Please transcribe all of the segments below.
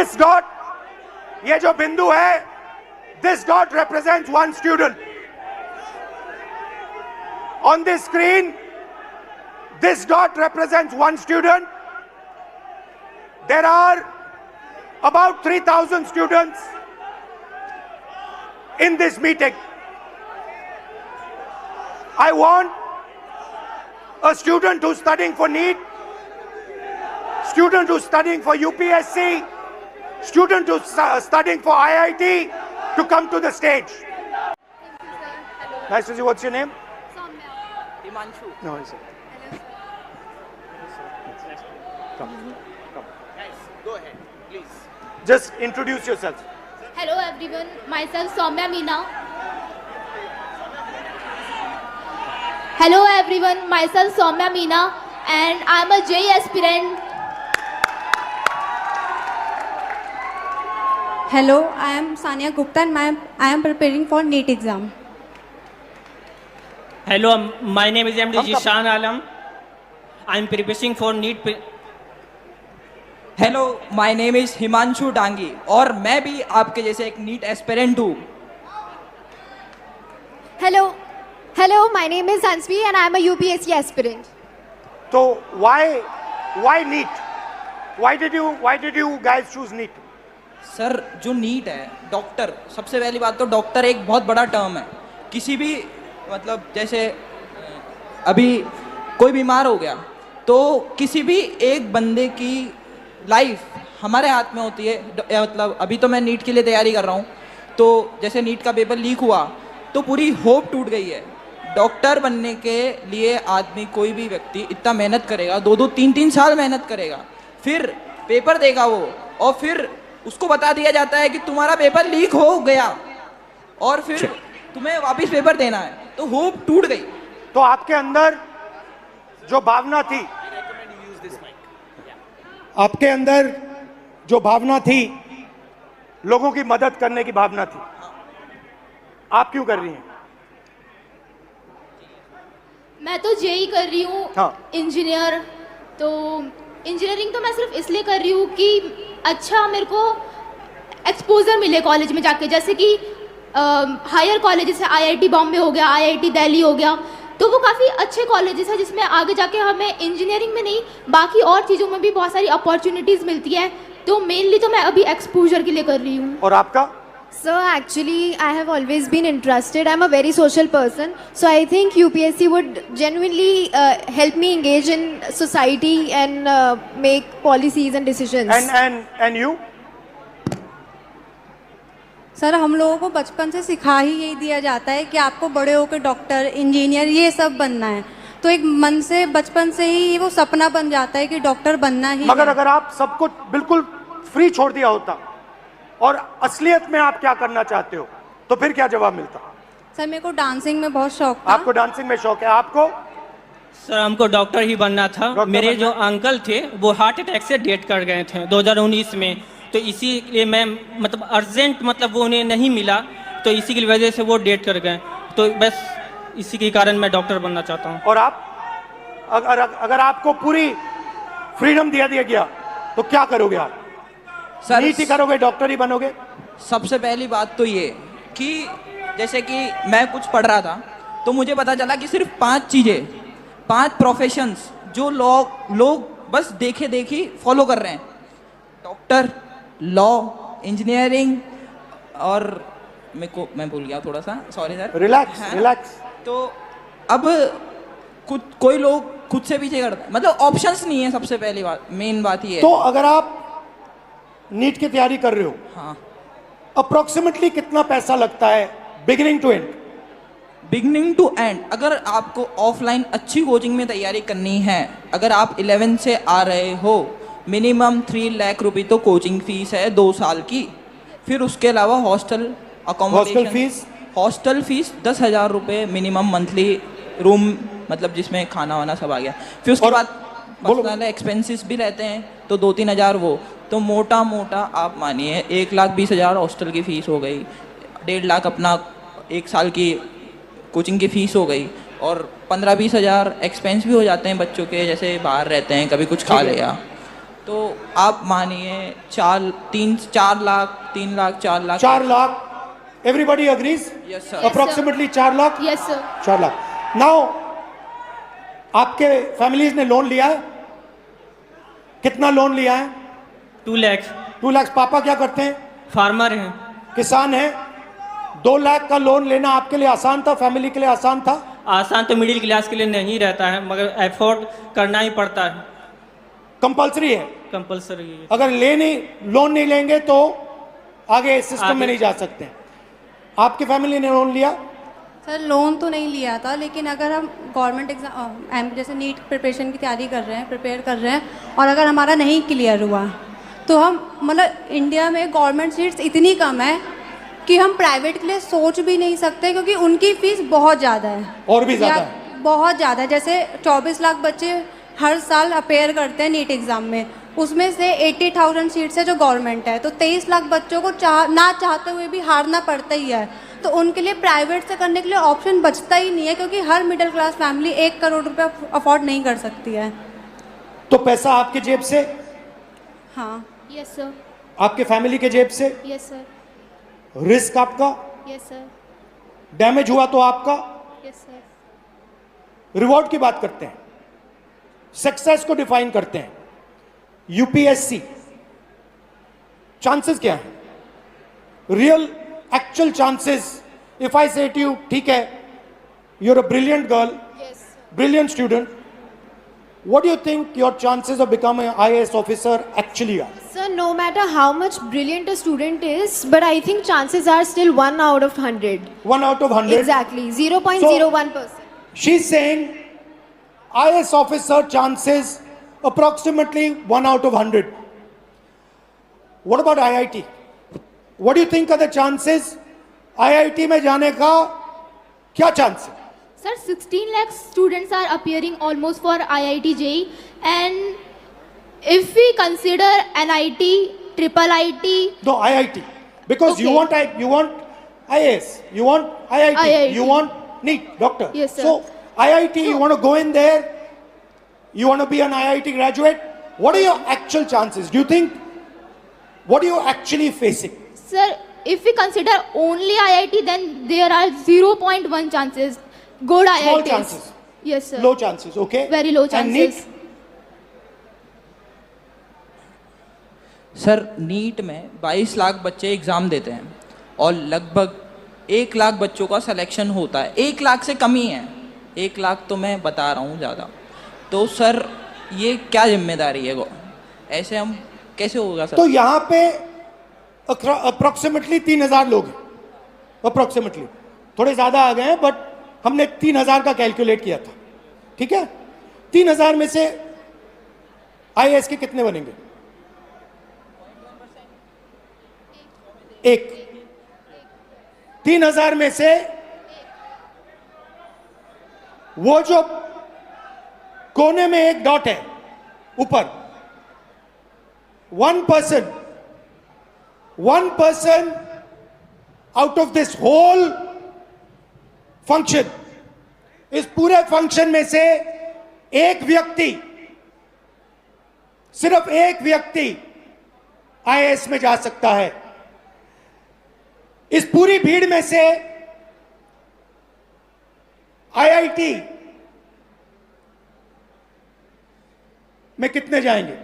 this dot, ये जो बिंदु है, this dot represents one student. On this screen, this dot represents one student. There are about 3,000 students in this meeting. I want a student who's studying for NEET, student who's studying for UPSC, student who's studying for IIT to come to the stage. Nice to see you. What's your name? Soumya. Himanshu. No, is it? Come. Guys, go ahead, please. Just introduce yourself. Hello everyone, myself Soumya Meena. Hello everyone, myself Soumya Meena and I'm a JEE aspirant. Hello, I am Sania Gupta and I am preparing for NEET exam. Hello, my name is MD Jishan Alam. I am preparing for NEET. Hello my name is Himanshu Dangi और मैं भी आपके जैसे एक NEET aspirant हूँ. Hello, my name is Hansvi and I am a UPSC aspirant. So why NEET? Why did you guys choose NEET? Sir जो NEET है doctor, सबसे पहली बात तो डॉक्टर एक बहुत बड़ा टर्म है. किसी भी मतलब जैसे अभी कोई बीमार हो गया तो किसी भी एक बंदे की लाइफ हमारे हाथ में होती है. मतलब अभी तो मैं नीट के लिए तैयारी कर रहा हूँ, तो जैसे नीट का पेपर लीक हुआ तो पूरी होप टूट गई है. डॉक्टर बनने के लिए आदमी कोई भी व्यक्ति इतना मेहनत करेगा, 2-3 साल मेहनत करेगा, फिर पेपर देगा वो, और फिर उसको बता दिया जाता है कि तुम्हारा पेपर लीक हो गया और फिर तुम्हें वापस पेपर देना है, तो होप टूट गई. तो आपके अंदर जो भावना थी, आपके अंदर जो भावना थी, लोगों की मदद करने की भावना थी, आप क्यों कर रही हैं? मैं तो JEE कर रही हूँ. हाँ. इंजीनियर. तो इंजीनियरिंग तो मैं सिर्फ इसलिए कर रही हूँ कि अच्छा मेरे को एक्सपोजर मिले कॉलेज में जाके, जैसे कि हायर कॉलेजेस है, IIT बॉम्बे हो गया, IIT दिल्ली हो गया, तो वो काफ़ी अच्छे कॉलेजेस हैं जिसमें आगे जाके हमें इंजीनियरिंग में नहीं बाकी और चीज़ों में भी बहुत सारी अपॉर्चुनिटीज़ मिलती है. तो मेनली तो मैं अभी एक्सपोजर के लिए कर रही हूँ. और आपका? So actually I have always been interested. I'm a very social person. So I think UPSC would genuinely help me engage in society and make policies and decisions. And you? Sir हम लोगों को बचपन से सिखा ही यही दिया जाता है कि आपको बड़े होकर डॉक्टर, इंजीनियर ये सब बनना है, तो एक मन से बचपन से ही वो सपना बन जाता है कि डॉक्टर बनना ही. मगर अगर आप सब कुछ बिल्कुल फ्री छोड़ दिया होता और असलियत में आप क्या करना चाहते हो तो फिर क्या जवाब मिलता? सर मेरे को डांसिंग में बहुत शौक था. आपको डांसिंग में शौक है? आपको? सर हमको डॉक्टर ही बनना था. मेरे जो अंकल थे वो हार्ट अटैक से डेथ कर गए थे 2019 में, तो इसीलिए मैं मतलब अर्जेंट मतलब वो उन्हें नहीं मिला, तो इसी की वजह से वो डेथ कर गए, तो बस इसी के कारण मैं डॉक्टर बनना चाहता हूँ. और आप? अगर आपको पूरी फ्रीडम दिया गया तो क्या करोगे आप? सर नीट ही करोगे, डॉक्टर ही बनोगे? सबसे पहली बात तो ये कि जैसे कि मैं कुछ पढ़ रहा था तो मुझे पता चला कि सिर्फ 5 चीज़ें, 5 प्रोफेशंस जो लोग बस देखे देखी फॉलो कर रहे हैं: डॉक्टर, लॉ, इंजीनियरिंग और मैं भूल गया थोड़ा सा, सॉरी सर. रिलैक्स. तो अब कोई लोग खुद से पीछे करते हैं, मतलब ऑप्शंस नहीं है. सबसे पहली बात, मेन बात ये है. तो अगर आप नीट की तैयारी कर रहे हो, हाँ, अप्रोक्सीमेटली कितना पैसा लगता है beginning to end? Beginning to end अगर आपको ऑफलाइन अच्छी कोचिंग में तैयारी करनी है, अगर आप 11 से आ रहे हो, मिनिमम 3 लाख रुपए तो कोचिंग फीस है 2 साल की. फिर उसके अलावा हॉस्टल फीस 10,000 रुपये मिनिमम मंथली, रूम मतलब जिसमें खाना वाना सब आ गया. फिर उसके बाद पर्सनल एक्सपेंसेस भी रहते हैं तो 2-3 हज़ार वो, तो मोटा आप मानिए 1,20,000 हॉस्टल की फ़ीस हो गई, 1.5 लाख अपना 1 साल की कोचिंग की फ़ीस हो गई, और 15-20 हज़ार एक्सपेंस भी हो जाते हैं बच्चों के, जैसे बाहर रहते हैं कभी कुछ खा लिया. तो आप मानिए 4 lakh 3 lakh 4 lakh 4 lakh, everybody agrees? Yes sir. Approximately 4 lakh? Yes sir. 4 lakh. Now आपके फैमिलीज ने लोन लिया है? कितना लोन लिया है? 2 लाख। 2 लाख। पापा क्या करते हैं? फार्मर हैं। किसान हैं। 2 लाख का लोन लेना आपके लिए आसान था, फैमिली के लिए आसान था? आसान तो मिडिल क्लास के लिए नहीं रहता है, मगर एफोर्ड करना ही पड़ता है, कंपलसरी है। कंपलसरी है। अगर लोन नहीं लेंगे तो आगे सिस्टम में नहीं जा सकते। आपकी फैमिली ने लोन लिया? सर लोन तो नहीं लिया था, लेकिन अगर हम गवर्नमेंट एग्जाम जैसे नीट प्रिपरेशन की तैयारी कर रहे हैं, प्रिपेयर कर रहे हैं, और अगर हमारा नहीं क्लियर हुआ तो हम मतलब इंडिया में गवर्नमेंट सीट्स इतनी कम है कि हम प्राइवेट के लिए सोच भी नहीं सकते, क्योंकि उनकी फीस बहुत ज़्यादा है। और भी ज़्यादा या है? बहुत ज़्यादा है। जैसे 24 लाख बच्चे हर साल अपेयर करते हैं नीट एग्ज़ाम में, उसमें से 80,000 सीट्स है जो गवर्नमेंट है, तो 23 लाख बच्चों को ना चाहते हुए भी हारना पड़ता ही है। तो उनके लिए प्राइवेट से करने के लिए ऑप्शन बचता ही नहीं है, क्योंकि हर मिडिल क्लास फैमिली 1 करोड़ रुपये अफोर्ड नहीं कर सकती है। तो पैसा आपके जेब से? हाँ। Yes sir. आपके फैमिली के जेब से? Yes sir. रिस्क आपका? Yes sir. डैमेज हुआ तो आपका? Yes sir. रिवॉर्ड की बात करते हैं, सक्सेस को डिफाइन करते हैं। यूपीएससी चांसेस क्या है? Real actual chances. If I say to you, ठीक है, you are a brilliant girl, brilliant student, what do you think your chances of becoming an IAS officer actually are? Sir, no matter how much brilliant a student is, but I think chances are still 1 out of 100. 1 out of 100? Exactly, 0.01%. She's saying IAS officer chances approximately 1 out of 100. What about IIT? What do you think are the chances? IIT में जाने का क्या chance है? Sir, 16 lakh students are appearing almost for IIT JEE, and if we consider NIT, triple IT. No, IIT, because Okay. you want IAS, you want IIT, IIT. you want NEET, doctor. Yes, sir. So IIT, you want to go in there, you want to be an IIT graduate. What are your actual chances? Do you think? What are you actually facing? Sir, if we consider only IIT, then there are 0.1 chances. Good Small IITs. chances. Yes, sir. Low chances, okay? Very low And chances. NEET? Sir NEET में 22 लाख बच्चे exam देते हैं और लगभग 1 लाख बच्चों का selection होता है। 1 लाख से कम ही है, 1 लाख तो मैं बता रहा हूँ ज़्यादा। तो सर ये क्या जिम्मेदारी है? ऐसे हम कैसे होगा सर? तो यहाँ पे अप्रोक्सीमेटली 3,000 लोग हैं, अप्रोक्सीमेटली, थोड़े ज़्यादा आ गए हैं, बट हमने 3,000 का कैलकुलेट किया था, ठीक है? 3,000 में से IAS के कितने बनेंगे? 1। 3,000 में से वो जो कोने में एक डॉट है ऊपर, 1% out of this whole function, इस पूरे फंक्शन में से एक व्यक्ति, सिर्फ एक व्यक्ति IAS में जा सकता है। इस पूरी भीड़ में से IIT में कितने जाएंगे?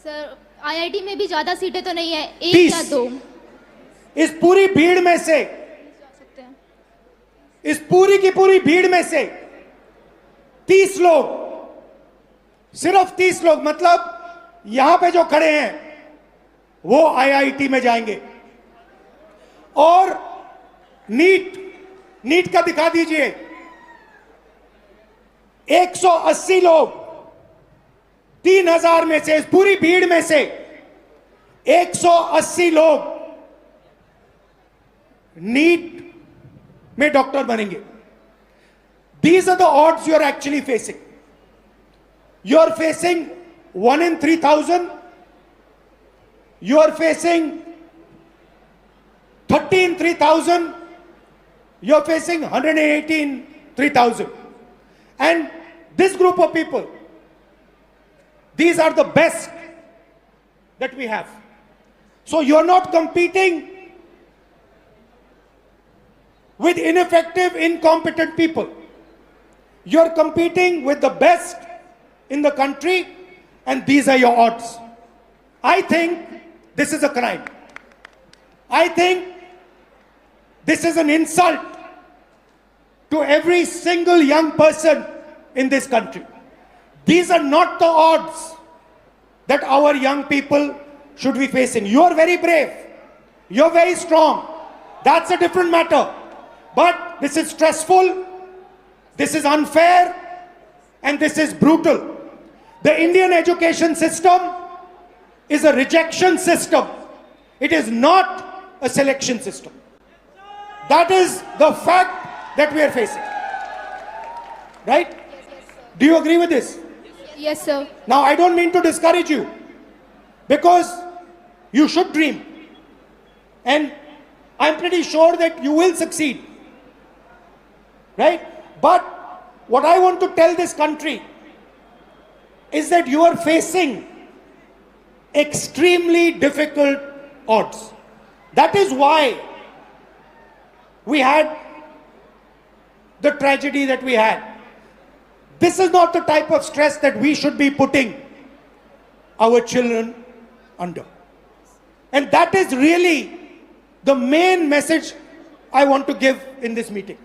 सर IIT में भी ज्यादा सीटें तो नहीं है, 1 30। या 2 इस पूरी भीड़ में से, सकते हैं। इस पूरी की पूरी भीड़ में से 30 लोग, सिर्फ 30 लोग, मतलब यहां पे जो खड़े हैं वो IIT में जाएंगे। और नीट का दिखा दीजिए, 180 लोग, 3,000 में से, इस पूरी भीड़ में से 180 लोग नीट में डॉक्टर बनेंगे। These are the odds you are actually facing. You are facing 1 in 3,000. You are facing 30 in 3,000. You are facing 180 in 3,000. And this group of people These are the best that we have. So you're not competing with ineffective, incompetent people. You're competing with the best in the country, and these are your odds. I think this is a crime. I think this is an insult to every single young person in this country. These are not the odds that our young people should be facing. You are very brave. You're very strong. That's a different matter. But this is stressful, this is unfair, and this is brutal. The Indian education system is a rejection system. It is not a selection system. That is the fact that we are facing. Right? Do you agree with this? Yes, sir. Now, I don't mean to discourage you, because you should dream. And I'm pretty sure that you will succeed. Right? But what I want to tell this country is that you are facing extremely difficult odds. That is why we had the tragedy that we had. This is not the type of stress that we should be putting our children under. And that is really the main message I want to give in this meeting.